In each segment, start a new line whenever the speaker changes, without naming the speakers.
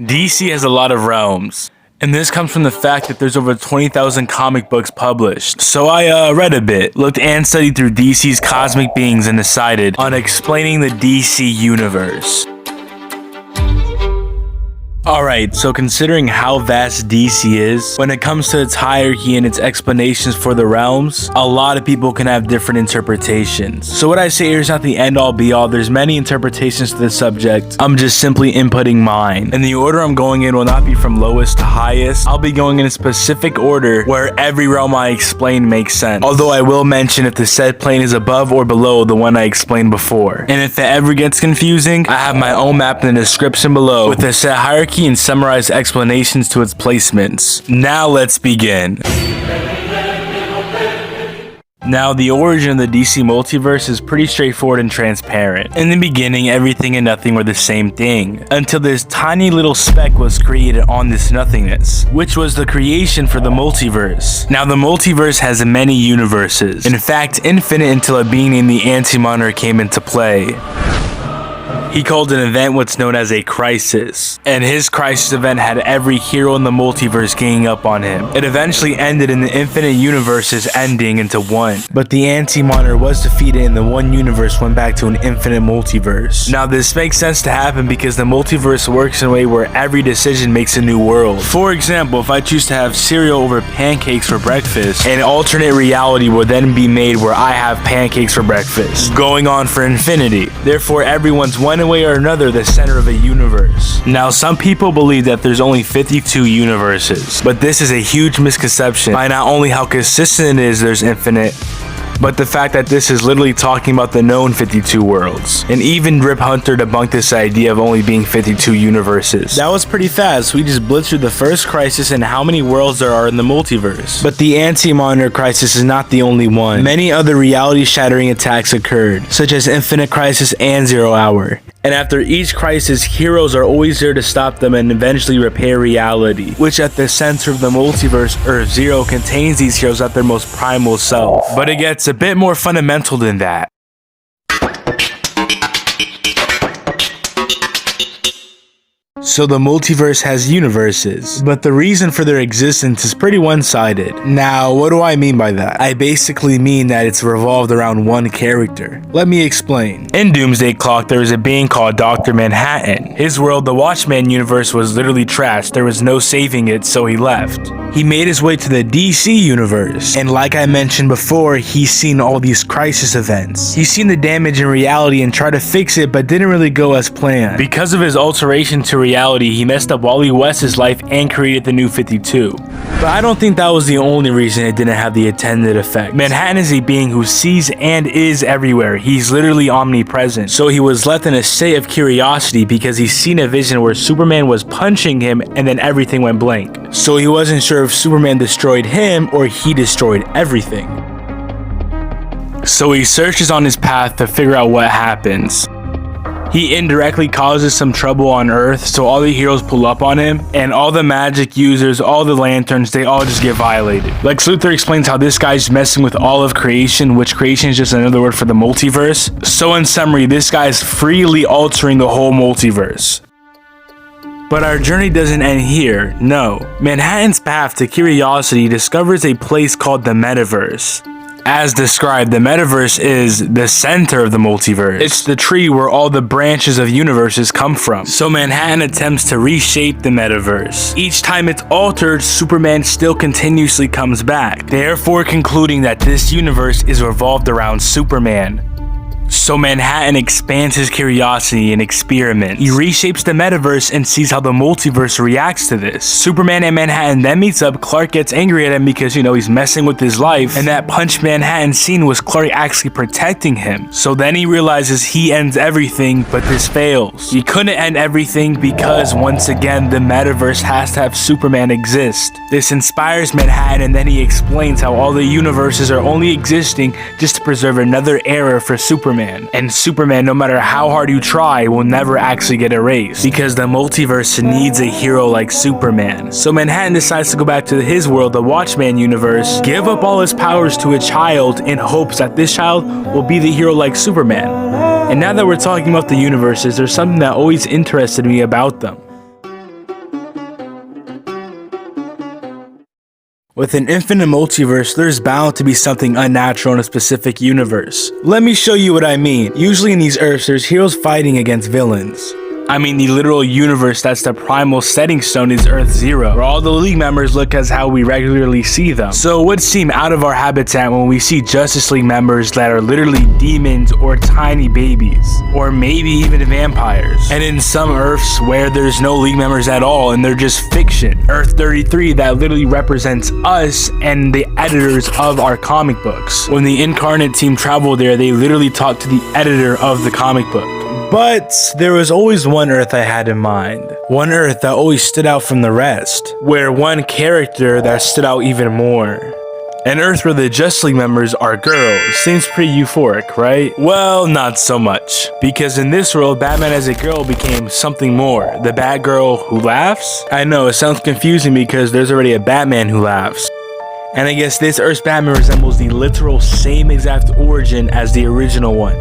DC has a lot of realms, and this comes from the fact that there's over 20,000 comic books published. So I read a bit, looked and studied through DC's cosmic beings and decided on explaining the DC universe. Alright, so considering how vast DC is, when it comes to its hierarchy and its explanations for the realms, a lot of people can have different interpretations. So what I say here is not the end-all be-all, there's many interpretations to the subject, I'm just simply inputting mine. And the order I'm going in will not be from lowest to highest, I'll be going in a specific order where every realm I explain makes sense. Although I will mention if the said plane is above or below the one I explained before. And if it ever gets confusing, I have my own map in the description below with the set hierarchy and summarized explanations to its placements. Now let's begin. Now, the origin of the DC multiverse is pretty straightforward and transparent. In the beginning, everything and nothing were the same thing, until this tiny little speck was created on this nothingness, which was the creation for the multiverse. Now, the multiverse has many universes, in fact, infinite until a being named the Anti-Monitor came into play. He called an event what's known as a crisis, and his crisis event had every hero in the multiverse ganging up on him. It eventually ended in the infinite universes ending into one, but the Anti-Monitor was defeated and the one universe went back to an infinite multiverse. Now this makes sense to happen because the multiverse works in a way where every decision makes a new world. For example, if I choose to have cereal over pancakes for breakfast, an alternate reality will then be made where I have pancakes for breakfast, going on for infinity. Therefore, everyone's one way or another the center of a universe. Now, some people believe that there's only 52 universes, but this is a huge misconception by not only how consistent it is there's infinite, but the fact that this is literally talking about the known 52 worlds. And even Rip Hunter debunked this idea of only being 52 universes. That was pretty fast. We just blitzed through the first crisis and how many worlds there are in the multiverse. But the Anti-Monitor crisis is not the only one. Many other reality-shattering attacks occurred, such as Infinite Crisis and 0 Hour. And after each crisis, heroes are always there to stop them and eventually repair reality, which at the center of the multiverse, Earth Zero, contains these heroes at their most primal self. But it gets a bit more fundamental than that. So the multiverse has universes, but the reason for their existence is pretty one-sided. Now, what do I mean by that? I basically mean that it's revolved around one character. Let me explain. In Doomsday Clock, there was a being called Dr. Manhattan. His world, the Watchmen universe, was literally trashed. There was no saving it, so he left. He made his way to the DC universe, and like I mentioned before, he's seen all these crisis events. He's seen the damage in reality and tried to fix it, but didn't really go as planned. Because of his alteration to reality, he messed up Wally West's life and created the new 52. But I don't think that was the only reason it didn't have the intended effect. Manhattan is a being who sees and is everywhere. He's literally omnipresent. So he was left in a state of curiosity because he's seen a vision where Superman was punching him and then everything went blank. So he wasn't sure if Superman destroyed him or he destroyed everything. So he searches on his path to figure out what happens. He indirectly causes some trouble on Earth, so all the heroes pull up on him, and all the magic users, all the lanterns, they all just get violated. Lex Luthor explains how this guy's messing with all of creation, which creation is just another word for the multiverse. So in summary, this guy's freely altering the whole multiverse. But our journey doesn't end here, no. Manhattan's path to curiosity discovers a place called the Metaverse. As described, the Metaverse is the center of the multiverse. It's the tree where all the branches of universes come from. So Manhattan attempts to reshape the Metaverse. Each time it's altered, Superman still continuously comes back, therefore concluding that this universe is revolved around Superman. So Manhattan expands his curiosity and experiments. He reshapes the metaverse and sees how the multiverse reacts to this. Superman and Manhattan then meets up. Clark gets angry at him because, he's messing with his life. And that punch Manhattan scene was Clark actually protecting him. So then he realizes he ends everything, but this fails. He couldn't end everything because, once again, the metaverse has to have Superman exist. This inspires Manhattan, and then he explains how all the universes are only existing just to preserve another era for Superman. And Superman, no matter how hard you try, will never actually get erased because the multiverse needs a hero like Superman. So Manhattan decides to go back to his world, the Watchmen universe, give up all his powers to a child in hopes that this child will be the hero like Superman. And now that we're talking about the universes, there's something that always interested me about them. With an infinite multiverse, there's bound to be something unnatural in a specific universe. Let me show you what I mean. Usually in these Earths, there's heroes fighting against villains. I mean, the literal universe that's the primal setting stone is Earth Zero, where all the League members look as how we regularly see them. So it would seem out of our habitat when we see Justice League members that are literally demons or tiny babies, or maybe even vampires. And in some Earths where there's no League members at all and they're just fiction. Earth 33 that literally represents us and the editors of our comic books. When the Incarnate team traveled there, they literally talked to the editor of the comic book. But there was always one Earth I had in mind. One Earth that always stood out from the rest. Where one character that stood out even more. An Earth where the Justice League members are girls. Seems pretty euphoric, right? Well, not so much. Because in this world, Batman as a girl became something more. The Batgirl who laughs? I know, it sounds confusing because there's already a Batman who laughs. And I guess this Earth's Batman resembles the literal same exact origin as the original one,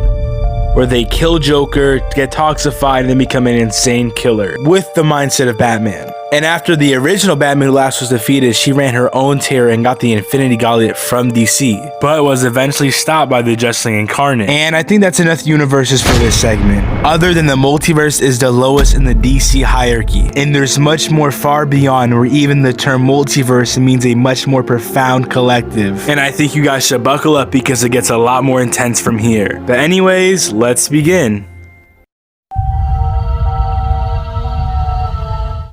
where they kill Joker, get toxified, and then become an insane killer, with the mindset of Batman. And after the original Batman Who Laughs was defeated, she ran her own terror and got the Infinity Gauntlet from DC, but was eventually stopped by the Justice League Incarnate. And I think that's enough universes for this segment. Other than the multiverse is the lowest in the DC hierarchy, and there's much more far beyond, where even the term multiverse means a much more profound collective. And I think you guys should buckle up because it gets a lot more intense from here. But anyways, let's begin.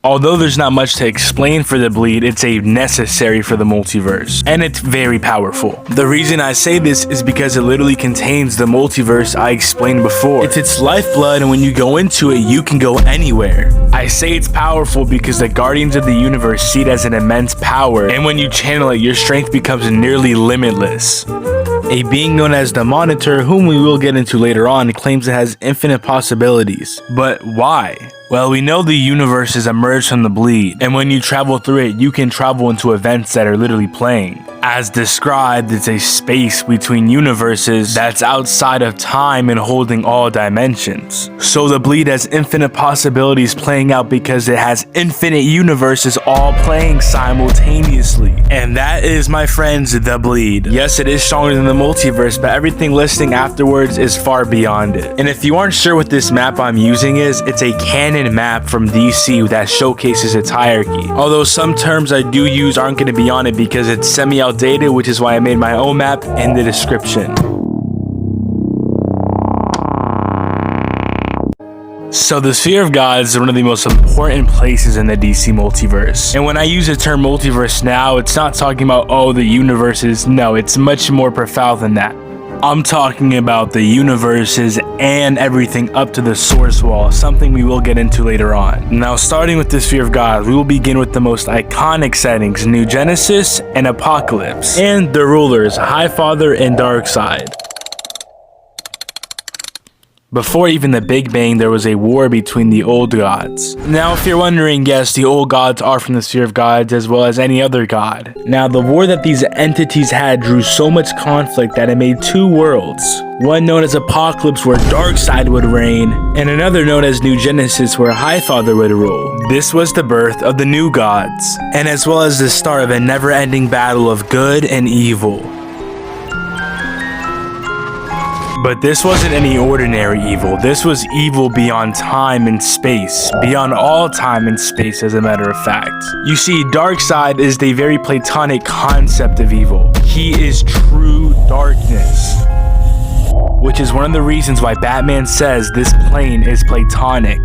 Although there's not much to explain for the bleed, it's a necessary for the multiverse, and it's very powerful. The reason I say this is because it literally contains the multiverse I explained before. It's its lifeblood, and when you go into it, you can go anywhere. I say it's powerful because the Guardians of the Universe see it as an immense power, and when you channel it, your strength becomes nearly limitless. A being known as the Monitor, whom we will get into later on, claims it has infinite possibilities. But why? Well, we know the universe is emerged from the bleed, and when you travel through it, you can travel into events that are literally playing. As described, it's a space between universes that's outside of time and holding all dimensions. So the bleed has infinite possibilities playing out because it has infinite universes all playing simultaneously. And that is, my friends, the bleed. Yes, it is stronger than the multiverse, but everything listing afterwards is far beyond it. And if you aren't sure what this map I'm using is, it's a canon map from DC that showcases its hierarchy. Although some terms I do use aren't going to be on it because it's semi-outdated, which is why I made my own map in the description. So the Sphere of Gods is one of the most important places in the DC multiverse. And when I use the term multiverse now, it's not talking about, oh, the universes. No, it's much more profound than that. I'm talking about the universes and everything up to the source wall, something we will get into later on. Now, starting with the Sphere of God, we will begin with the most iconic settings, New Genesis and Apocalypse, and the rulers, Highfather and Darkseid. Before even the Big Bang, there was a war between the old gods. Now, if you're wondering, yes, the old gods are from the Sphere of Gods as well as any other god. Now, the war that these entities had drew so much conflict that it made two worlds. One known as Apocalypse, where Darkseid would reign, and another known as New Genesis, where Highfather would rule. This was the birth of the new gods, and as well as the start of a never-ending battle of good and evil. But this wasn't any ordinary evil. This was evil beyond time and space. Beyond all time and space, as a matter of fact. You see, Darkseid is the very Platonic concept of evil. He is true darkness. Which is one of the reasons why Batman says this plane is Platonic.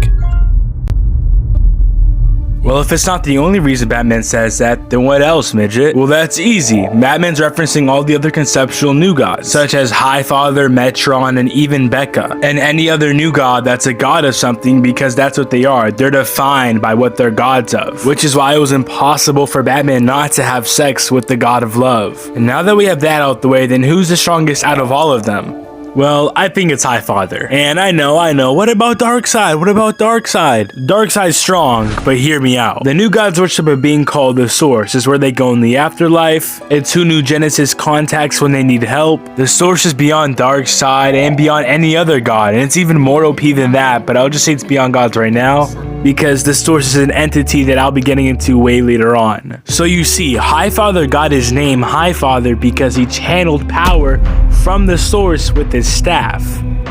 Well, if it's not the only reason Batman says that, then what else, midget? Well, that's easy. Batman's referencing all the other conceptual new gods, such as Highfather, Metron, and even Becca, and any other new god that's a god of something, because that's what they are. They're defined by what they're gods of, which is why it was impossible for Batman not to have sex with the god of love. And now that we have that out the way, then who's the strongest out of all of them? Well, I think it's Highfather. And I know. What about Darkseid? What about Darkseid? Darkseid's strong, but hear me out. The new gods worship a being called the Source. It's where they go in the afterlife. It's who New Genesis contacts when they need help. The Source is beyond Darkseid and beyond any other god. And it's even more OP than that, but I'll just say it's beyond gods right now, because the Source is an entity that I'll be getting into way later on. So you see, Highfather got his name Highfather because he channeled power from the Source with his staff.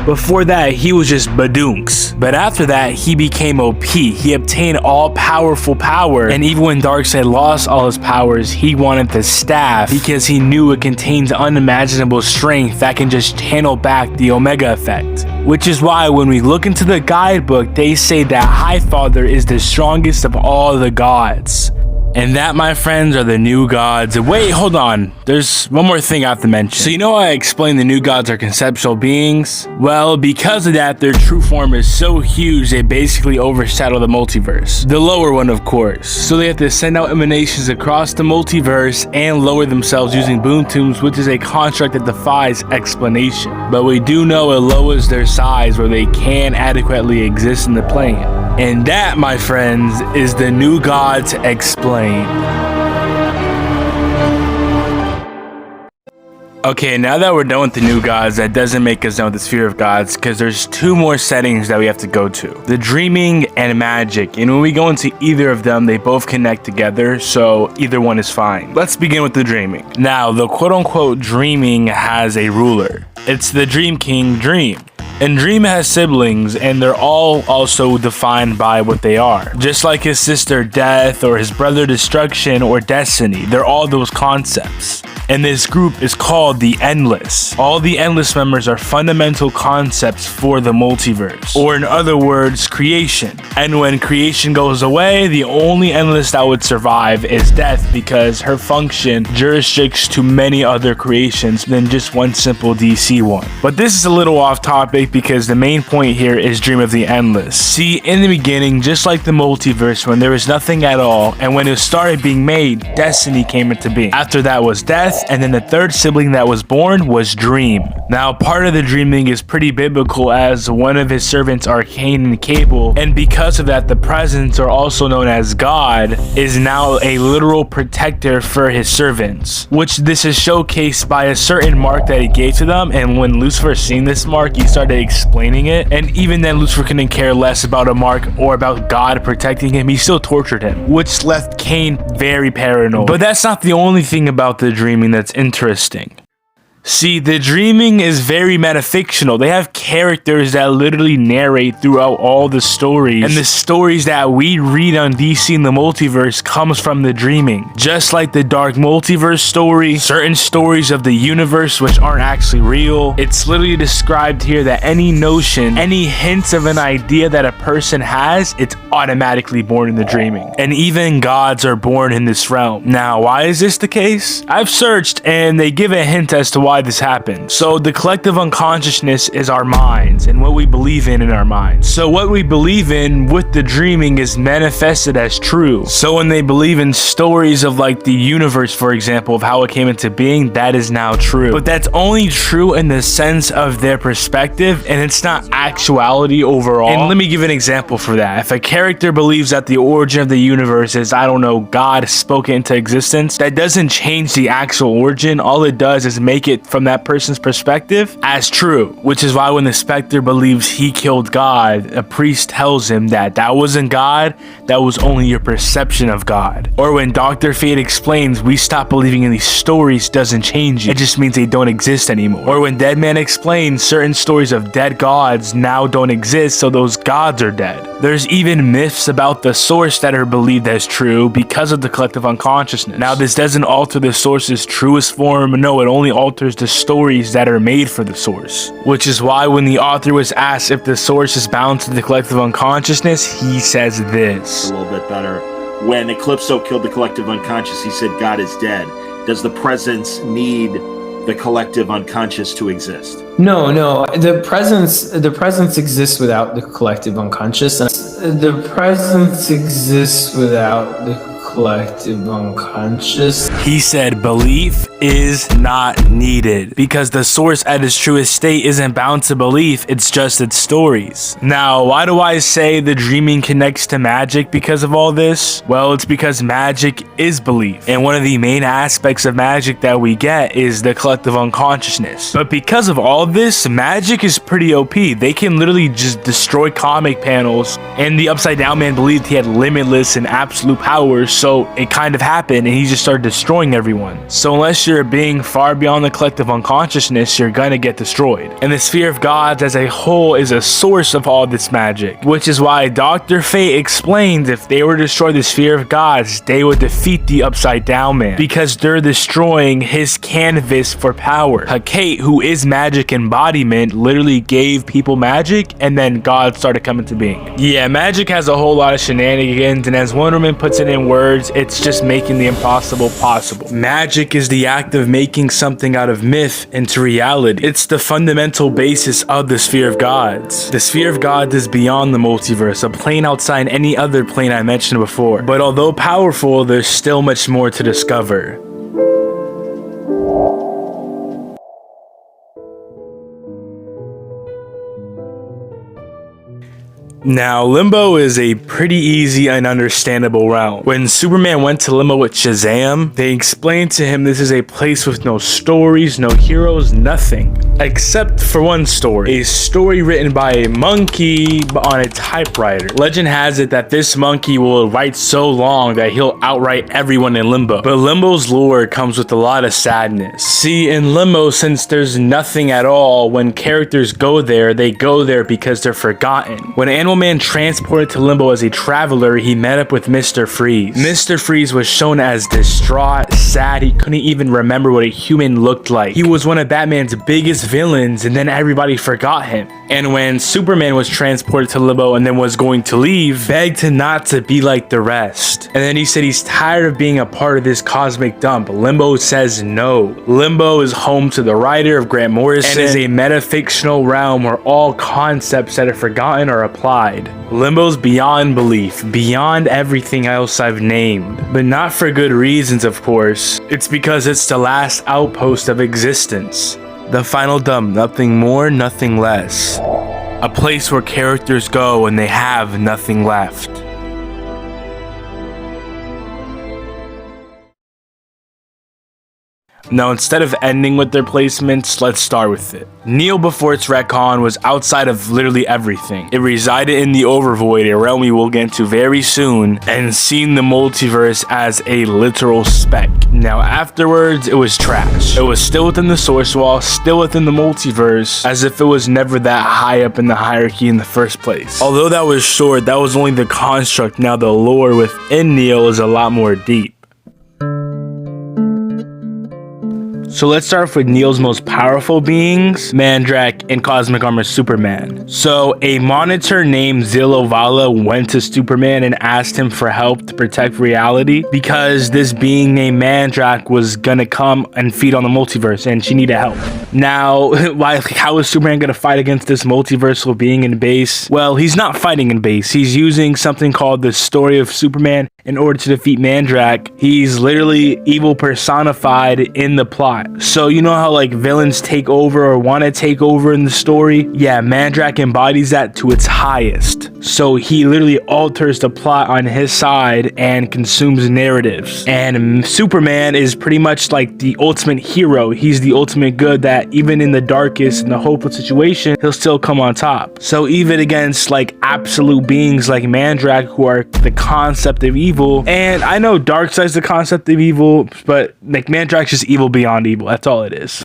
Before that, he was just Badunks. But after that, he became OP. He obtained all-powerful power, and even when Darkseid lost all his powers, he wanted the staff because he knew it contains unimaginable strength that can just channel back the Omega effect. Which is why when we look into the guidebook, they say that Highfather is the strongest of all the gods. And that, my friends, are the new gods. Wait, hold on. There's one more thing I have to mention. So you know I explained the new gods are conceptual beings? Well, because of that, their true form is so huge, they basically overshadow the multiverse. The lower one, of course. So they have to send out emanations across the multiverse and lower themselves using boom tubes, which is a construct that defies explanation. But we do know it lowers their size where they can adequately exist in the plane. And that, my friends, is the new gods explained. Okay, now that we're done with the new gods, that doesn't make us done with the sphere of gods, because there's two more settings that we have to go to. The dreaming and magic, and when we go into either of them, they both connect together, so either one is fine. Let's begin with the dreaming. Now, the quote-unquote dreaming has a ruler. It's the Dream King Dream. And Dream has siblings, and they're all also defined by what they are. Just like his sister Death, or his brother Destruction, or Destiny, they're all those concepts. And this group is called the Endless. All the Endless members are fundamental concepts for the multiverse, or in other words, creation. And when creation goes away, the only Endless that would survive is Death, because her function jurisdicts to many other creations than just one simple DC one. But this is a little off topic, because the main point here is Dream of the Endless. See, in the beginning, just like the multiverse, when there was nothing at all, and when it started being made, Destiny came into being. After that was Death, and then the third sibling that was born was Dream. Now, part of the dreaming is pretty biblical, as one of his servants, Arcane and Cable, and because of that, the Presence, or also known as God, is now a literal protector for his servants, which this is showcased by a certain mark that he gave to them. And when Lucifer seen this mark, he started explaining it, and even then Lucifer couldn't care less about a mark or about God protecting him. He still tortured him, which left Cain very paranoid. But that's not the only thing about the dreaming that's interesting. See, the dreaming is very metafictional. They have characters that literally narrate throughout all the stories, and the stories that we read on DC in the multiverse comes from the dreaming. Just like the Dark Multiverse story, certain stories of the universe which aren't actually real, it's literally described here that any notion, any hints of an idea that a person has, it's automatically born in the dreaming. And even gods are born in this realm. Now, why is this the case? I've searched, and they give a hint as to why this happens. So the collective unconsciousness is our minds and what we believe in our minds. So what we believe in with the dreaming is manifested as true. So when they believe in stories of like the universe, for example, of how it came into being, that is now true. But that's only true in the sense of their perspective, and it's not actuality overall. And let me give an example for that. If a character believes that the origin of the universe is, I don't know, God spoke it into existence, that doesn't change the actual origin. All it does is make it from that person's perspective as true, which is why when the Spectre believes he killed God, a priest tells him that that wasn't God, that was only your perception of God. Or when Dr. Fate explains we stop believing in these stories doesn't change it just means they don't exist anymore. Or when Deadman explains certain stories of dead gods now don't exist, so those gods are dead. There's even myths about the source that are believed as true because of the collective unconsciousness. Now, this doesn't alter the source's truest form. No, it only alters the stories that are made for the source. Which is why when the author was asked if the source is bound to the collective unconsciousness, he says this.
A little bit better. When Eclipso killed the collective unconscious, he said God is dead. Does the presence need the collective unconscious to exist?
No. The presence exists without the collective unconscious. The presence exists without the collective unconscious.
He said belief is not needed, because the source at its truest state isn't bound to belief, it's just its stories. Now, why do I say the dreaming connects to magic because of all this? Well, it's because magic is belief, and one of the main aspects of magic that we get is the collective unconsciousness. But because of all this, magic is pretty OP. They can literally just destroy comic panels, and the Upside Down Man believed he had limitless and absolute power, so it kind of happened and he just started destroying everyone. So unless you're a being far beyond the collective unconsciousness, you're gonna get destroyed. And the sphere of gods as a whole is a source of all this magic, which is why Dr. Fate explains if they were to destroy the sphere of gods, they would defeat the Upside Down Man, because they're destroying his canvas for power. Hecate, who is magic embodiment, literally gave people magic, and then God started coming to being. Yeah, magic has a whole lot of shenanigans, and as Wonder Woman puts it in words, it's just making the impossible possible. Magic is the act of making something out of myth into reality. It's the fundamental basis of the sphere of gods. The sphere of gods is beyond the multiverse, a plane outside any other plane I mentioned before. But although powerful, there's still much more to discover. Now, Limbo is a pretty easy and understandable realm. When Superman went to Limbo with Shazam, they explained to him this is a place with no stories, no heroes, nothing. Except for one story. A story written by a monkey on a typewriter. Legend has it that this monkey will write so long that he'll outright everyone in Limbo. But Limbo's lore comes with a lot of sadness. See, in Limbo, since there's nothing at all, when characters go there, they go there because they're forgotten. When Animal Man transported to Limbo as a traveler, he met up with Mr. Freeze. Mr. Freeze was shown as distraught, sad, he couldn't even remember what a human looked like. He was one of Batman's biggest villains, and then everybody forgot him. And when Superman was transported to Limbo and then was going to leave, begged him not to be like the rest. And then he said he's tired of being a part of this cosmic dump. Limbo says no. Limbo is home to the writer of Grant Morrison and is a metafictional realm where all concepts that are forgotten are applied. Limbo's beyond belief, beyond everything else I've named. But not for good reasons, of course. It's because it's the last outpost of existence. The final dump, nothing more, nothing less. A place where characters go when they have nothing left. Now, instead of ending with their placements, let's start with it. Neil, before its retcon, was outside of literally everything. It resided in the Overvoid, a realm we will get into very soon, and seen the multiverse as a literal speck. Now, afterwards, it was trash. It was still within the source wall, still within the multiverse, as if it was never that high up in the hierarchy in the first place. Although that was short, that was only the construct. Now, the lore within Neil is a lot more deep. So let's start off with Neil's most powerful beings, Mandrak and Cosmic Armor Superman. So a monitor named Zilovala went to Superman and asked him for help to protect reality because this being named Mandrak was gonna come and feed on the multiverse and she needed help. Now, how is Superman gonna fight against this multiversal being in base? Well, he's not fighting in base. He's using something called the Story of Superman in order to defeat Mandrak. He's literally evil personified in the plot. So you know how like villains take over or want to take over in the story? Yeah, Mandrak embodies that to its highest. So he literally alters the plot on his side and consumes narratives. And Superman is pretty much like the ultimate hero. He's the ultimate good that even in the darkest and the hopeless situation, he'll still come on top. So even against like absolute beings like Mandrak, who are the concept of evil, and I know Darkseid's the concept of evil, but like Mandrak's just evil beyond evil. That's all it is.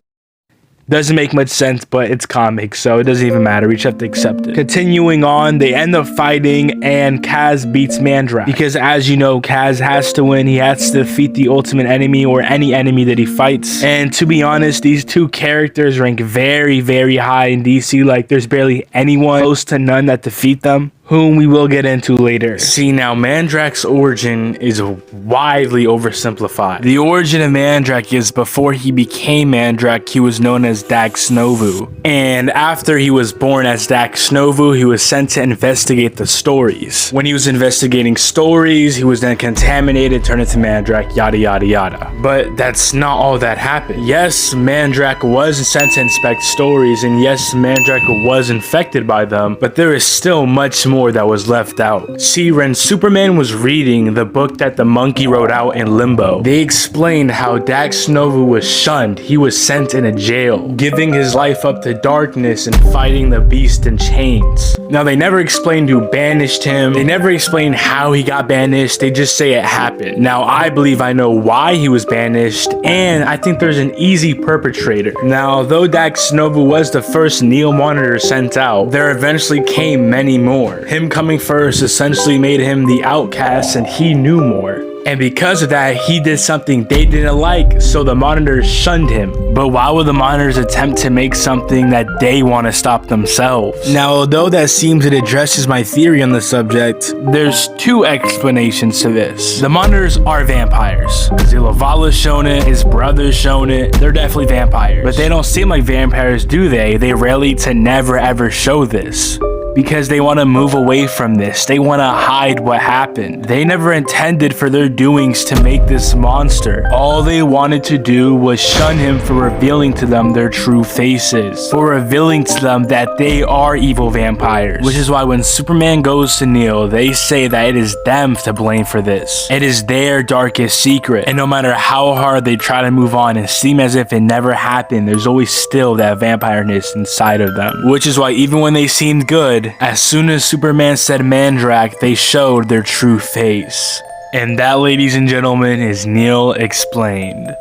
Doesn't make much sense, but it's comics, so it doesn't even matter. We just have to accept it. Continuing on, they end up fighting, and Kaz beats Mandrak. Because as you know, Kaz has to win. He has to defeat the ultimate enemy or any enemy that he fights. And to be honest, these two characters rank very, very high in DC. Like, there's barely anyone close to none that defeat them. whom we will get into later. See, now Mandrak's origin is widely oversimplified. The origin of Mandrak is before he became Mandrak, he was known as Dax Novu. And after he was born as Dax Novu, he was sent to investigate the stories. When he was investigating stories, he was then contaminated, turned into Mandrak, yada yada yada. But that's not all that happened. Yes, Mandrak was sent to inspect stories, and yes, Mandrak was infected by them, but there is still much more that was left out. See, when Superman was reading the book that the monkey wrote out in Limbo, they explained how Dax Novu was shunned. He was sent in a jail, giving his life up to darkness and fighting the beast in chains. Now, they never explained who banished him. They never explained how he got banished. They just say it happened. Now, I believe I know why he was banished, and I think there's an easy perpetrator. Now, though Dax Novu was the first Neo Monitor sent out, there eventually came many more. Him coming first essentially made him the outcast, and he knew more. And because of that, he did something they didn't like, so the monitors shunned him. But why would the monitors attempt to make something that they want to stop themselves? Now, although that seems it addresses my theory on the subject, there's two explanations to this. The monitors are vampires. Zilavala's shown it, his brother's shown it, they're definitely vampires. But they don't seem like vampires, do they? They rarely to never ever show this. Because they want to move away from this. They want to hide what happened. They never intended for their doings to make this monster. All they wanted to do was shun him for revealing to them their true faces, for revealing to them that they are evil vampires. Which is why when Superman goes to Neo, they say that it is them to blame for this. It is their darkest secret. And no matter how hard they try to move on and seem as if it never happened, there's always still that vampireness inside of them. Which is why even when they seemed good, as soon as Superman said Mandrak, they showed their true face. And that, ladies and gentlemen, is Neil Explained.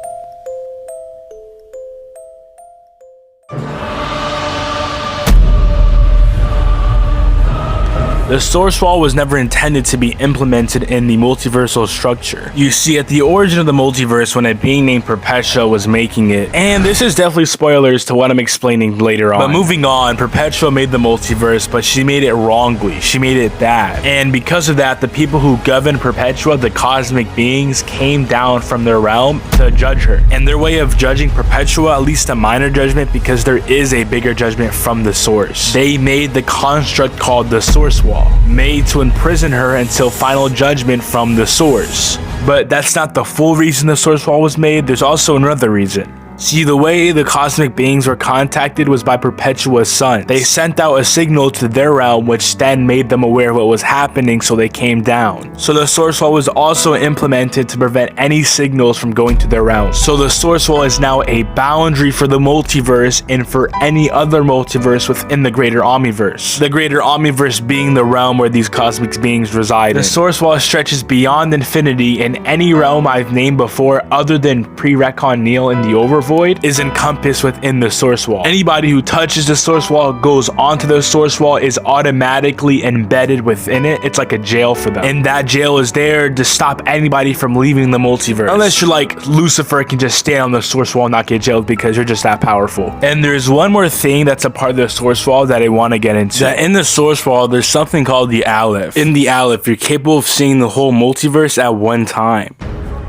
The source wall was never intended to be implemented in the multiversal structure. You see, at the origin of the multiverse, when a being named Perpetua was making it, and this is definitely spoilers to what I'm explaining later on. But moving on, Perpetua made the multiverse, but she made it wrongly. She made it bad. And because of that, the people who governed Perpetua, the cosmic beings, came down from their realm to judge her. And their way of judging Perpetua, at least a minor judgment, because there is a bigger judgment from the source. They made the construct called the source wall, made to imprison her until final judgment from the source. But that's not the full reason the source wall was made. There's also another reason. See, the way the cosmic beings were contacted was by Perpetua's son. They sent out a signal to their realm, which then made them aware of what was happening, so they came down. So the source wall was also implemented to prevent any signals from going to their realm. So the source wall is now a boundary for the multiverse and for any other multiverse within the greater Omniverse. The greater Omniverse being the realm where these cosmic beings reside. The source wall stretches beyond infinity, and any realm I've named before other than pre-Retcon Neil in the Overvoid is encompassed within the source wall. Anybody who touches the source wall, goes onto the source wall, is automatically embedded within it. It's like a jail for them. And that jail is there to stop anybody from leaving the multiverse. Unless you're like Lucifer, can just stay on the source wall and not get jailed because you're just that powerful. And there's one more thing that's a part of the source wall that I want to get into. That in the source wall, there's something called the Aleph. In the Aleph, you're capable of seeing the whole multiverse at one time.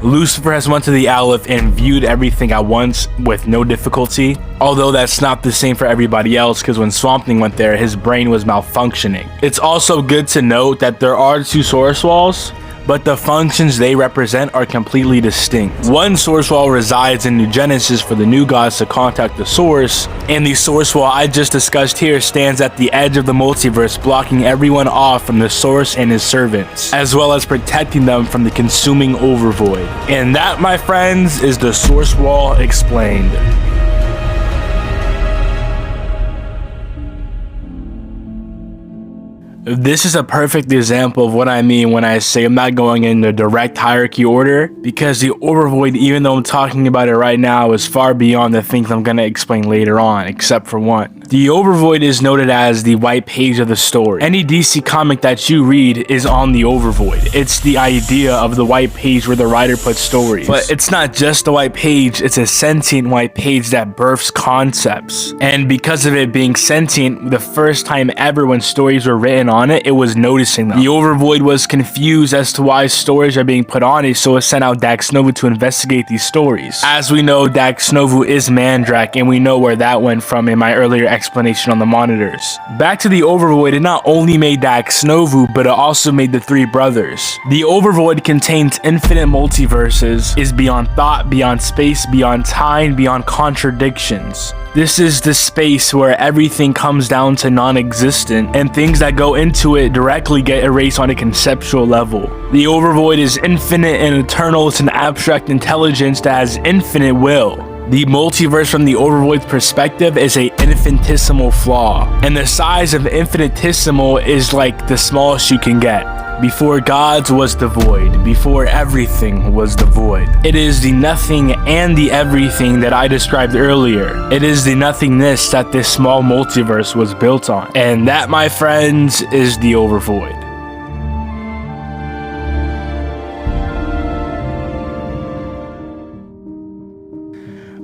Lucifer has went to the Aleph and viewed everything at once with no difficulty, although that's not the same for everybody else, because when Swamp Thing went there, his brain was malfunctioning. It's also good to note that there are two source walls, but the functions they represent are completely distinct. One source wall resides in New Genesis for the new gods to contact the source, and the source wall I just discussed here stands at the edge of the multiverse, blocking everyone off from the source and his servants, as well as protecting them from the consuming overvoid. And that, my friends, is the source wall explained. This is a perfect example of what I mean when I say I'm not going in the direct hierarchy order, because the Overvoid, even though I'm talking about it right now, is far beyond the things I'm going to explain later on, except for one. The Overvoid is noted as the white page of the story. Any DC comic that you read is on the Overvoid. It's the idea of the white page where the writer puts stories. But it's not just a white page, it's a sentient white page that births concepts. And because of it being sentient, the first time ever when stories were written on it, it was noticing them. The Overvoid was confused as to why stories are being put on it, so it sent out Dax Novu to investigate these stories. As we know, Dax Novu is Mandrak, and we know where that went from in my earlier explanation on the monitors. Back to the Overvoid, it not only made Dax Novu, but it also made the three brothers. The Overvoid contains infinite multiverses, is beyond thought, beyond space, beyond time, beyond contradictions. This is the space where everything comes down to non-existent, and things that go into it directly get erased on a conceptual level. The Overvoid is infinite and eternal. It's an abstract intelligence that has infinite will. The multiverse from the Overvoid's perspective is a infinitesimal flaw, and the size of infinitesimal is like the smallest you can get. Before gods was the void, before everything was the void. It is the nothing and the everything that I described earlier. It is the nothingness that this small multiverse was built on. And that, my friends, is the Overvoid.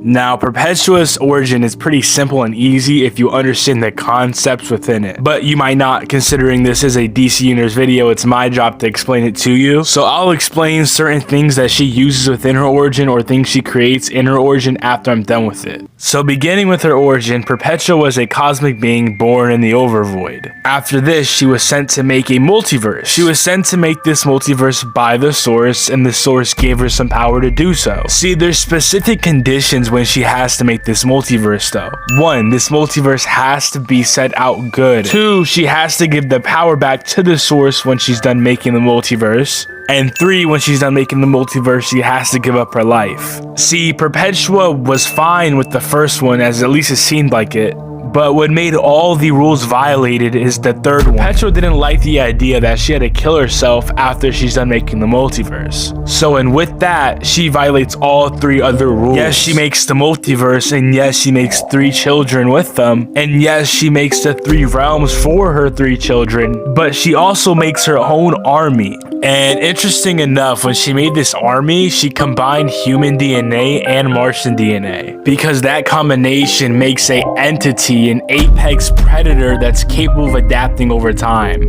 Now, Perpetua's origin is pretty simple and easy if you understand the concepts within it. But you might not, considering this is a DC Universe video. It's my job to explain it to you. So I'll explain certain things that she uses within her origin or things she creates in her origin after I'm done with it. So beginning with her origin, Perpetua was a cosmic being born in the Overvoid. After this, she was sent to make a multiverse. She was sent to make this multiverse by the Source, and the Source gave her some power to do so. See, there's specific conditions when she has to make this multiverse though. 1, this multiverse has to be set out good. 2, she has to give the power back to the Source when she's done making the multiverse. And 3, when she's done making the multiverse, she has to give up her life. See, Perpetua was fine with the first one, as at least it seemed like it. But what made all the rules violated is the third one. Perpetua didn't like the idea that she had to kill herself after she's done making the multiverse. So, and with that, she violates all 3 other rules. Yes, she makes the multiverse, and yes, she makes 3 children with them. And yes, she makes the 3 realms for her 3 children. But she also makes her own army. And interesting enough, when she made this army, she combined human DNA and Martian DNA. Because that combination makes an entity, an apex predator that's capable of adapting over time.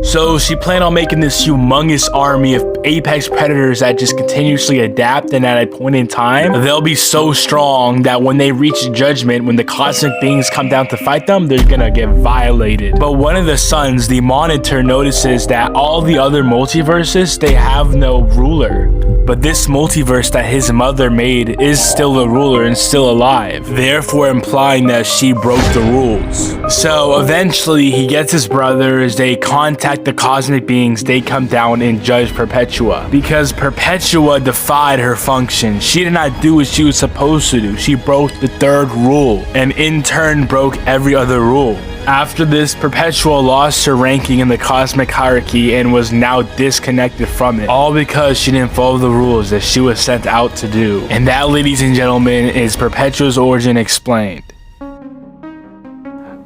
So she planned on making this humongous army of apex predators that just continuously adapt, and at a point in time, they'll be so strong that when they reach judgment, when the cosmic beings come down to fight them, they're gonna get violated. But one of the sons, the Monitor, notices that all the other multiverses, they have no ruler. But this multiverse that his mother made is still the ruler and still alive, therefore implying that she broke the rules. So eventually he gets his brothers, they contact the cosmic beings, they come down and judge Perpetua. Because Perpetua defied her function. She did not do what she was supposed to do. She broke the 3rd rule and in turn broke every other rule. After this, Perpetua lost her ranking in the cosmic hierarchy and was now disconnected from it, all because she didn't follow the rules that she was sent out to do. And that, ladies and gentlemen, is Perpetua's origin explained.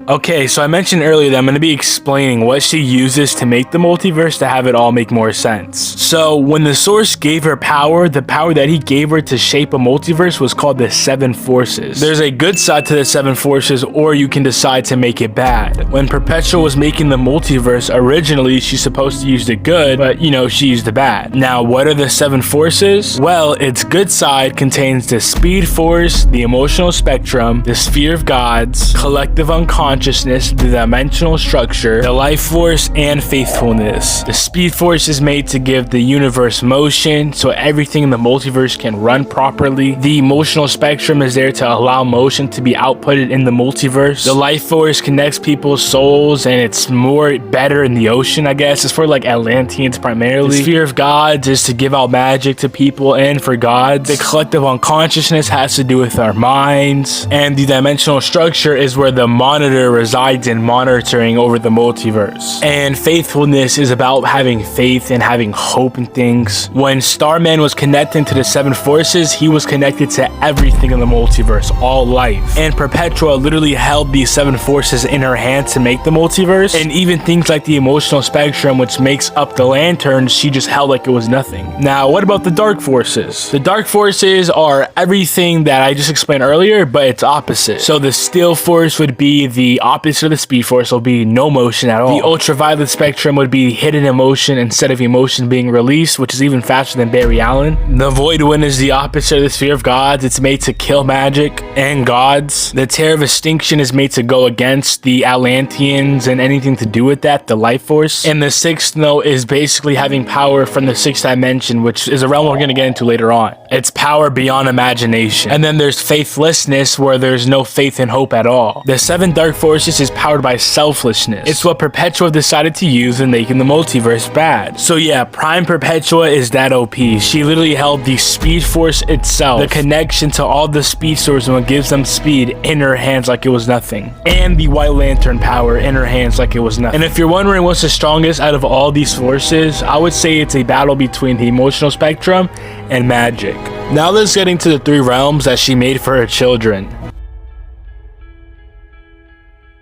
Okay, so I mentioned earlier that I'm going to be explaining what she uses to make the multiverse to have it all make more sense. So when the Source gave her power, the power that he gave her to shape a multiverse was called the 7 Forces. There's a good side to the 7 Forces, or you can decide to make it bad. When Perpetua was making the multiverse, originally she's supposed to use the good, but you know, she used the bad. Now, what are the 7 Forces? Well, its good side contains the Speed Force, the Emotional Spectrum, the Sphere of Gods, Collective Unconscious, the dimensional structure, the life force, and faithfulness. The speed force is made to give the universe motion, so everything in the multiverse can run properly. The emotional spectrum is there to allow motion to be outputted in the multiverse. The life force connects people's souls, and it's more better in the ocean, I guess. It's for like Atlanteans primarily. The sphere of gods is to give out magic to people and for gods. The collective unconsciousness has to do with our minds, and the dimensional structure is where the monitor monitor resides in, monitoring over the multiverse. And faithfulness is about having faith and having hope in things. When Starman was connecting to the seven forces, he was connected to everything in the multiverse, all life. And Perpetua literally held these seven forces in her hand to make the multiverse, and even things like the emotional spectrum, which makes up the lantern, she just held like it was nothing. Now, what about the dark forces? The dark forces are everything that I just explained earlier, but it's opposite. So the still force would be the opposite of the speed force, will be no motion at all. The ultraviolet spectrum would be hidden emotion instead of emotion being released, which is even faster than Barry Allen. The void wind is the opposite of the sphere of gods. It's made to kill magic and gods. The tear of extinction is made to go against the Atlanteans and anything to do with that, the life force. And the sixth note is basically having power from the sixth dimension, which is a realm we're going to get into later on. It's power beyond imagination. And then there's faithlessness, where there's no faith and hope at all. The seven dark forces is powered by selflessness. It's what Perpetua decided to use in making the multiverse bad. So yeah, Prime Perpetua is that OP. She literally held the speed force itself, the connection to all the speed sources and what gives them speed, in her hands like it was nothing. And the White Lantern power in her hands like it was nothing. And if you're wondering what's the strongest out of all these forces, I would say it's a battle between the emotional spectrum and magic. Now let's get into the three realms that she made for her children.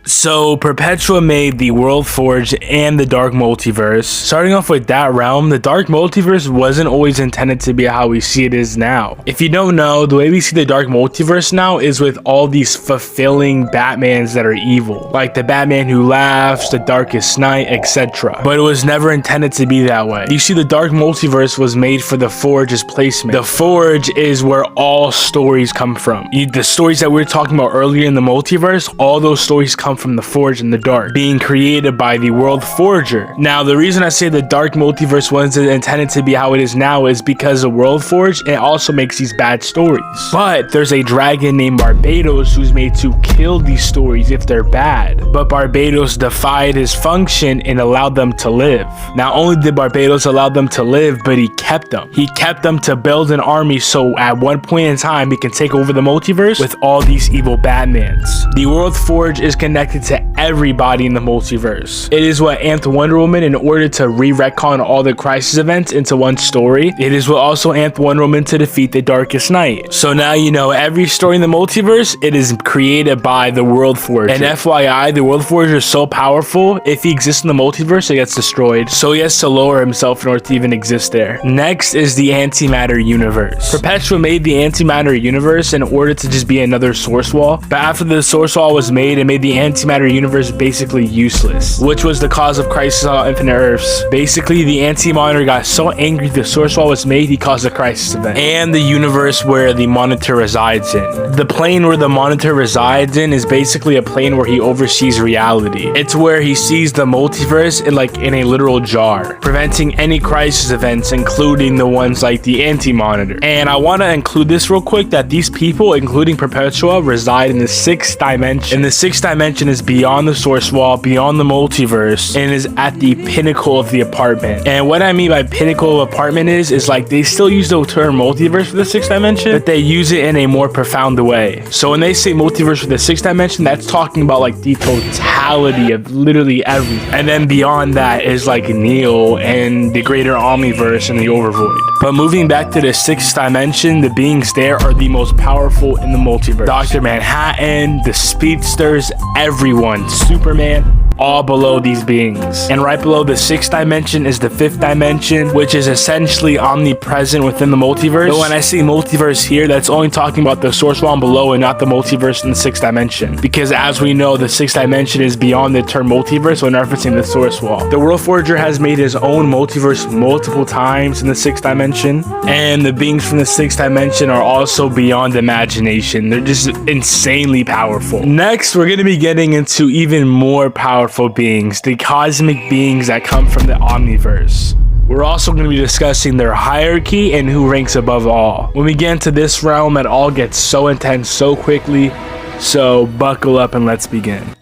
So Perpetua made the World Forge and the Dark Multiverse. Starting off with that realm, the Dark Multiverse wasn't always intended to be how we see it is now. If you don't know, the way we see the Dark Multiverse now is with all these fulfilling Batmans that are evil, like the Batman Who Laughs, the Darkest Night, etc. But it was never intended to be that way. You see, the Dark Multiverse was made for the Forge's placement. The Forge is where all stories come from. The stories that we were talking about earlier in the multiverse, all those stories come from the Forge in the Dark, being created by the World Forger. Now, the reason I say the Dark Multiverse wasn't intended to be how it is now is because the World Forge, it also makes these bad stories. But there's a dragon named Barbados who's made to kill these stories if they're bad. But Barbados defied his function and allowed them to live. Not only did Barbados allow them to live, but he kept them. He kept them to build an army so at one point in time he can take over the multiverse with all these evil Batmans. The World Forge is connected to everybody in the multiverse. It is what amped Wonder Woman in order to re-retcon all the Crisis events into one story. It is what also amped Wonder Woman to defeat the Darkest Night. So now you know every story in the multiverse, it is created by the World Forger. And FYI, the World Forger is so powerful, if he exists in the multiverse, it gets destroyed. So he has to lower himself in order to even exist there. Next is the Antimatter Universe. Perpetua made the Antimatter Universe in order to just be another source wall. But after the source wall was made, it made the Antimatter Universe basically useless, which was the cause of Crisis on Infinite Earths. Basically, the Anti-Monitor got so angry the source wall was made, he caused a Crisis event. And the universe where the Monitor resides in. The plane where the Monitor resides in is basically a plane where he oversees reality. It's where he sees the multiverse in a literal jar, preventing any Crisis events, including the ones like the Anti-Monitor. And I want to include this real quick, that these people, including Perpetua, reside in the sixth dimension. And the sixth dimension is beyond the source wall, beyond the multiverse, and is at the pinnacle of the apartment. And what I mean by pinnacle of apartment is like they still use the term multiverse for the sixth dimension, but they use it in a more profound way. So when they say multiverse for the sixth dimension, that's talking about like the totality of literally everything. And then beyond that is like Neo and the greater Omniverse and the Overvoid. But moving back to the sixth dimension, the beings there are the most powerful in the multiverse. Dr. Manhattan, the Speedsters, everyone, Superman, all below these beings. And right below the sixth dimension is the fifth dimension, which is essentially omnipresent within the multiverse. But when I say multiverse here, that's only talking about the source wall below and not the multiverse in the sixth dimension. Because as we know, the sixth dimension is beyond the term multiverse when referencing the source wall. The World Forger has made his own multiverse multiple times in the sixth dimension. And the beings from the sixth dimension are also beyond imagination. They're just insanely powerful. Next, we're going to be getting into even more powerful beings, the cosmic beings that come from the Omniverse. We're also going to be discussing their hierarchy and who ranks above all. When we get into this realm, it all gets so intense so quickly, so buckle up and let's begin.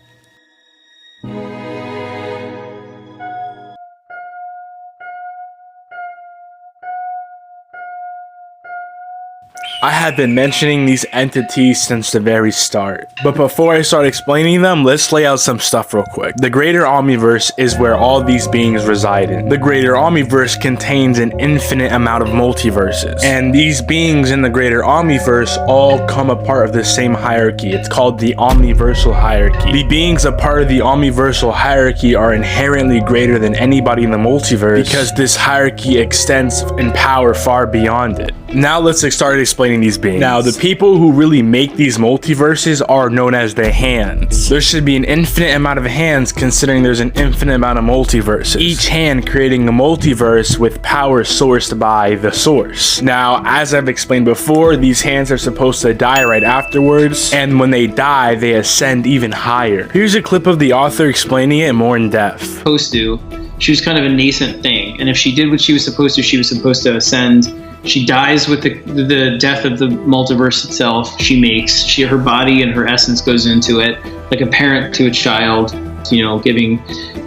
I have been mentioning these entities since the very start, but before I start explaining them, let's lay out some stuff real quick. The greater omniverse is where all these beings reside in. The greater omniverse contains an infinite amount of multiverses, and these beings in the greater omniverse all come a part of the same hierarchy. It's called the omniversal hierarchy. The beings a part of the omniversal hierarchy are inherently greater than anybody in the multiverse because this hierarchy extends in power far beyond it. Now let's start explaining these beings. Now, the people who really make these multiverses are known as the hands. There should be an infinite amount of hands considering there's an infinite amount of multiverses. Each hand creating a multiverse with power sourced by the source. Now, as I've explained before, these hands are supposed to die right afterwards, and when they die, they ascend even higher. Here's a clip of the author explaining it more in depth.
Supposed to. She was kind of a nascent thing, and if she did what she was supposed to, she was supposed to ascend. She dies with the death of the multiverse itself. She makes her body and her essence goes into it, like a parent to a child, you know, giving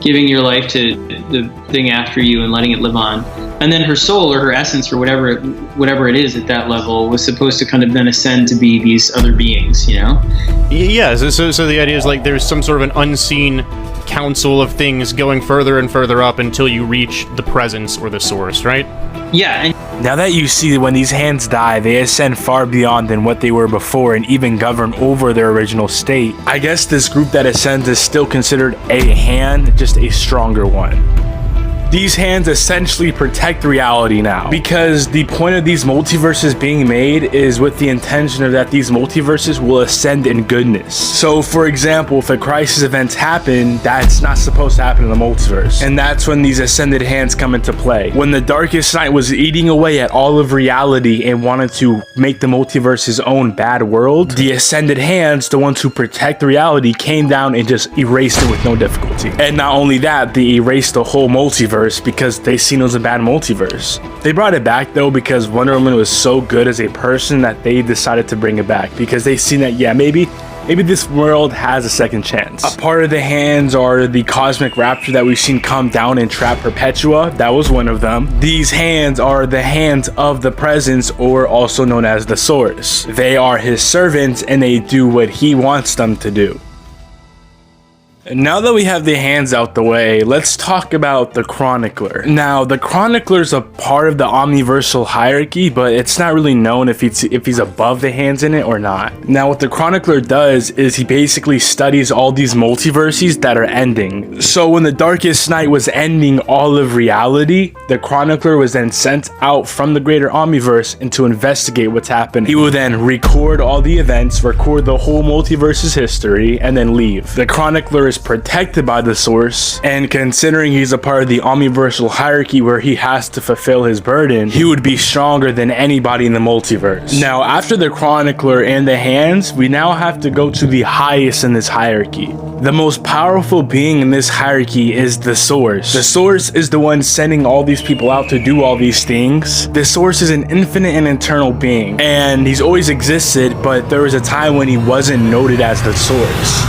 your life to the thing after you and letting it live on. And then her soul or her essence or whatever it is at that level was supposed to kind of then ascend to be these other beings, you know?
Yeah, so the idea is like there's some sort of an unseen council of things going further and further up until you reach the presence or the source, right?
Yeah, and
now that you see when these hands die, they ascend far beyond than what they were before and even govern over their original state. I guess this group that ascends is still considered a hand, just a stronger one. These hands essentially protect reality now, because the point of these multiverses being made is with the intention of that these multiverses will ascend in goodness. So for example, if a crisis event happen, that's not supposed to happen in the multiverse, and that's when these ascended hands come into play. When the darkest night was eating away at all of reality and wanted to make the multiverse his own bad world, the ascended hands, the ones who protect reality, came down and just erased it with no difficulty. And not only that, they erased the whole multiverse because they seen it was a bad multiverse. They brought it back though because Wonder Woman was so good as a person that they decided to bring it back because they seen that, yeah, maybe this world has a second chance. A part of the hands are the cosmic raptor that we've seen come down and trap Perpetua. That was one of them. These hands are the hands of the presence, or also known as the source. They are his servants and they do what he wants them to do. Now that we have the hands out the way, let's talk about the Chronicler. Now, the Chronicler is a part of the omniversal hierarchy, but it's not really known if he's above the hands in it or not. Now, what the Chronicler does is he basically studies all these multiverses that are ending. So when the darkest night was ending all of reality, the Chronicler was then sent out from the greater omniverse and to investigate what's happening. He will then record all the events, record the whole multiverse's history, and then leave. The Chronicler is protected by the source, and considering he's a part of the omniversal hierarchy where he has to fulfill his burden, he would be stronger than anybody in the multiverse. Now, after the Chronicler and the hands, we now have to go to the highest in this hierarchy. The most powerful being in this hierarchy is the source. The source is the one sending all these people out to do all these things. The source is an infinite and eternal being, and he's always existed, but there was a time when he wasn't noted as the source.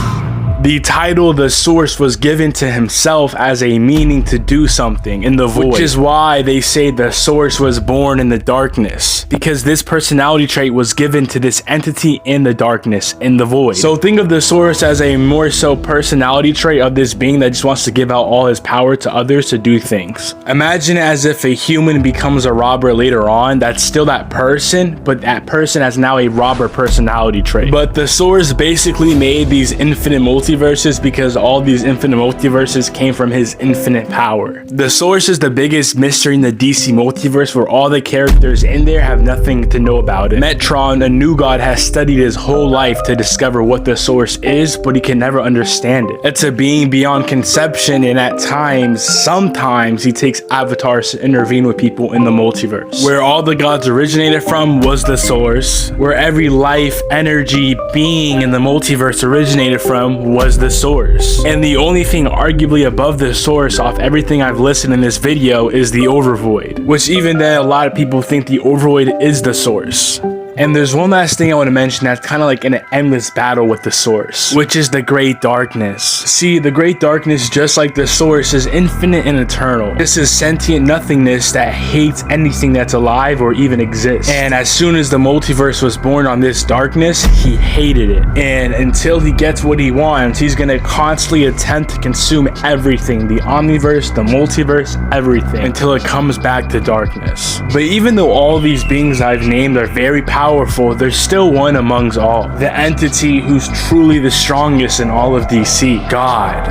The title The Source was given to himself as a meaning to do something in the void, which is why they say the Source was born in the darkness, because this personality trait was given to this entity in the darkness, in the void. So think of the Source as a more so personality trait of this being that just wants to give out all his power to others to do things. Imagine it as if a human becomes a robber later on. That's still that person, but that person has now a robber personality trait. But the Source basically made these infinite multiverses because all these infinite multiverses came from his infinite power. The Source is the biggest mystery in the DC multiverse, where all the characters in there have nothing to know about it. Metron, a new god, has studied his whole life to discover what the Source is, but he can never understand it. It's a being beyond conception, and at times, sometimes he takes avatars to intervene with people in the multiverse. Where all the gods originated from was the Source. Where every life, energy, being in the multiverse originated from was the Source. And the only thing arguably above the Source off everything I've listed in this video is the Overvoid, which even then a lot of people think the Overvoid is the Source. And there's one last thing I want to mention that's kind of like in an endless battle with the source, which is the great darkness. See, the great darkness, just like the source, is infinite and eternal. This is sentient nothingness that hates anything that's alive or even exists. And as soon as the multiverse was born on this darkness, he hated it. And until he gets what he wants, he's gonna constantly attempt to consume everything, the omniverse, the multiverse, everything, until it comes back to darkness. But even though all these beings I've named are very powerful, there's still one amongst all, the entity who's truly the strongest in all of DC, God.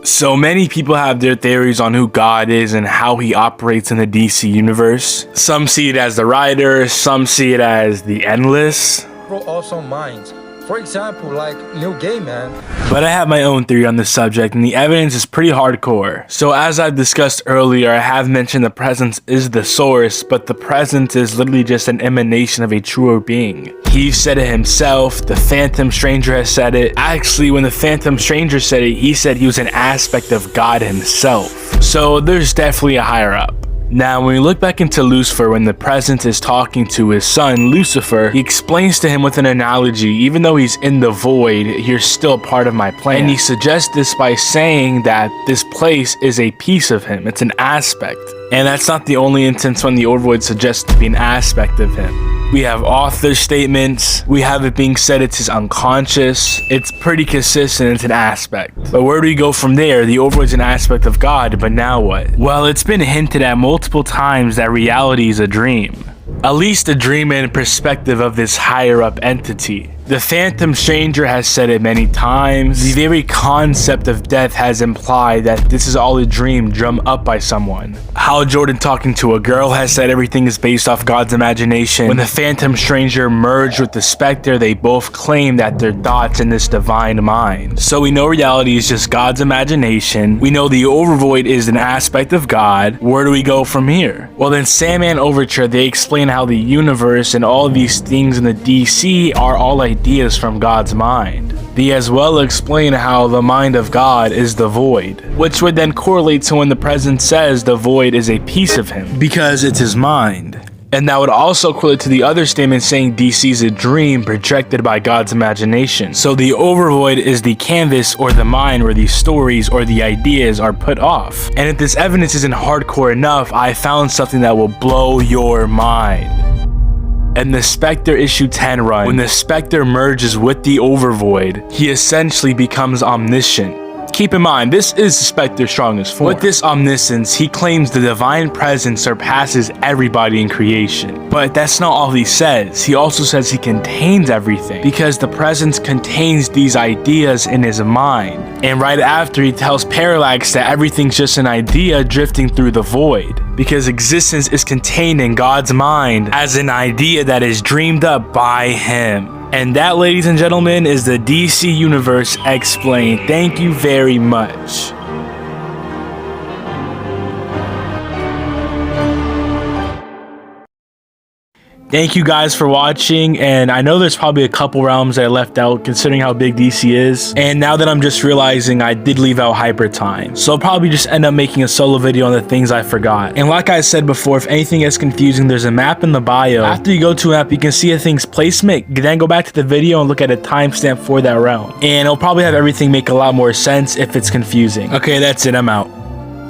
So many people have their theories on who God is and how he operates in the DC universe. Some see it as the writer, some see it as the endless.
Also minds. For example, like Neil Gaiman.
But I have my own theory on this subject, and the evidence is pretty hardcore. So as I've discussed earlier, I have mentioned the presence is the source, but the presence is literally just an emanation of a truer being. He said it himself, the Phantom Stranger has said it. Actually, when the Phantom Stranger said it, he said he was an aspect of God himself. So there's definitely a higher up. Now, when we look back into Lucifer, when the presence is talking to his son, Lucifer, he explains to him with an analogy, even though he's in the void, you're still part of my plan. And he suggests this by saying that this place is a piece of him, it's an aspect. And that's not the only instance when the Overvoid suggests to be an aspect of him. We have author statements, we have it being said it's his unconscious. It's pretty consistent, it's an aspect. But where do we go from there? The Overvoid's an aspect of God, but now what? Well, it's been hinted at multiple times that reality is a dream. At least a dream in perspective of this higher up entity. The Phantom Stranger has said it many times. The very concept of death has implied that this is all a dream drummed up by someone. Hal Jordan talking to a girl has said everything is based off God's imagination. When the Phantom Stranger merged with the Spectre, they both claim that they're thoughts in this divine mind. So we know reality is just God's imagination. We know the Overvoid is an aspect of God. Where do we go from here? Well, in Sandman Overture, they explain how the universe and all these things in the DC are all ideas from God's mind. They as well explain how the mind of God is the void, which would then correlate to when the present says the void is a piece of him, because it's his mind. And that would also correlate to the other statement saying DC is a dream projected by God's imagination. So the Overvoid is the canvas or the mind where these stories or the ideas are put off. And if this evidence isn't hardcore enough, I found something that will blow your mind. And the Spectre issue 10 run, when the Spectre merges with the Overvoid, he essentially becomes omniscient. Keep in mind, this is the Spectre's strongest form. With this omniscience, he claims the divine presence surpasses everybody in creation. But that's not all he says. He also says he contains everything, because the presence contains these ideas in his mind. And right after, he tells Parallax that everything's just an idea drifting through the void, because existence is contained in God's mind as an idea that is dreamed up by him. And that, ladies and gentlemen, is the DC Universe explained. Thank you very much. Thank you guys for watching, and I know there's probably a couple realms that I left out considering how big DC is, and now that I'm just realizing I did leave out Hyper Time, so I'll probably just end up making a solo video on the things I forgot. And like I said before, if anything is confusing, there's a map in the bio. After you go to a map, you can see a thing's placement, then go back to the video and look at a timestamp for that realm, and it'll probably have everything make a lot more sense if it's confusing. Okay, that's it, I'm out.